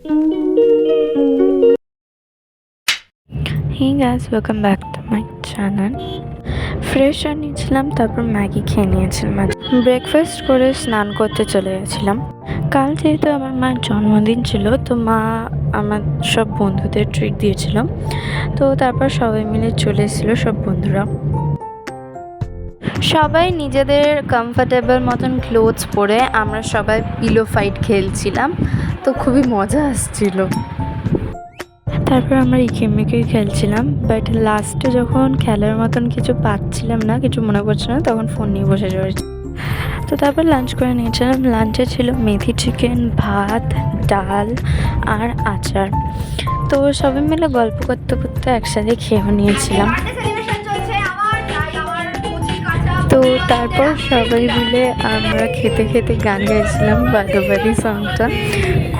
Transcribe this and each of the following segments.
Hey guys, welcome back to my channel. Fresh হয়ে নিয়েছিলাম, তারপর ম্যাগি খেয়ে নিয়েছিলাম। ব্রেকফাস্ট করে স্নান করতে চলে গেছিলাম। কাল যেহেতু আমার মায়ের জন্মদিন ছিল, তো মা আমার সব বন্ধুদের ট্রিট দিয়েছিল। তো তারপর সবাই মিলে চলে এসেছিল, সব বন্ধুরা। সবাই নিজেদের কমফর্টেবল মতন ক্লোথস পরে আমরা সবাই পিলো ফাইট খেলছিলাম, তো খুবই মজা আসছিল। তারপর আমরা ইকিমিকি খেলছিলাম, বাট লাস্টে যখন খেলার মতন কিছু পাচ্ছিলাম না, কিছু মনে পড়ছে না, তখন ফোন নিয়ে বসে পড়েছি। তো তারপর লাঞ্চ করে নিয়েছিলাম। লাঞ্চে ছিল মেথি চিকেন, ভাত, ডাল আর আচার। তো সবাই মিলে গল্প করতে করতে একসাথে খেয়েও নিয়েছিলাম। তো তারপর সবাই মিলে আমরা খেতে খেতে গান গাইছিলাম, বাদবাড়ি সংটা।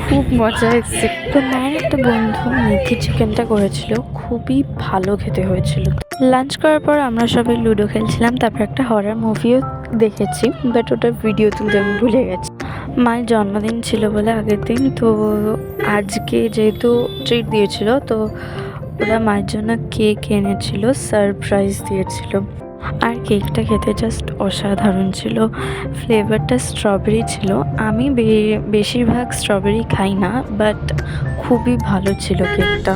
খুব মজা এসেছে। তো মায়ের একটা বন্ধু মেথি চিকেনটা করেছিল, খুবই ভালো খেতে হয়েছিল। লাঞ্চ করার পর আমরা সবাই লুডো খেলছিলাম, তারপর একটা হরর মুভিও দেখেছি, বাট ওটার ভিডিও তুলতে আমি ভুলে গেছি। মায়ের জন্মদিন ছিল বলে আগের দিন, তো আজকে যেহেতু ট্রিট দিয়েছিল, তো ওরা মায়ের জন্য কেক এনেছিল, সারপ্রাইজ দিয়েছিল। আর কেকটা খেতে জাস্ট অসাধারণ ছিল। ফ্লেভারটা স্ট্রবেরি ছিল। আমি বেশিরভাগ স্ট্রবেরি খাই না, বাট খুবই ভালো ছিল কেকটা।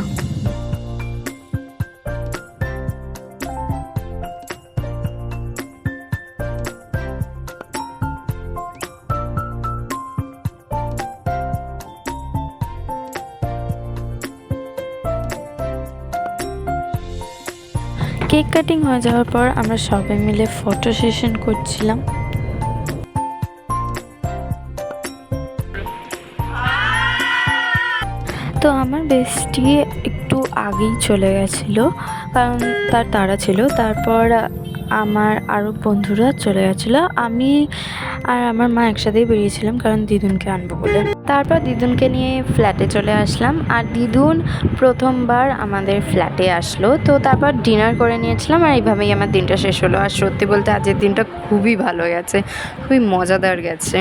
কেক কাটিং হয়ে যাওয়ার পর আমরা সবাই মিলে ফটো সেশন করছিলাম। তো আমার বেস্টি একটু আগেই চলে গেছিলো, কারণ তার তাড়া ছিল। তারপর আমার আরও বন্ধুরা চলে গেছিলো। আমি আর আমার মা একসাথেই বেরিয়েছিলাম, কারণ দিদুনকে আনবো বলে। তারপর দিদুনকে নিয়ে ফ্ল্যাটে চলে আসলাম, আর দিদুন প্রথমবার আমাদের ফ্ল্যাটে আসলো। তো তারপর ডিনার করে নিয়েছিলাম, আর এইভাবেই আমার দিনটা শেষ হলো। আর সত্যি বলতে আজকের দিনটা খুবই ভালো গেছে, খুবই মজাদার গেছে।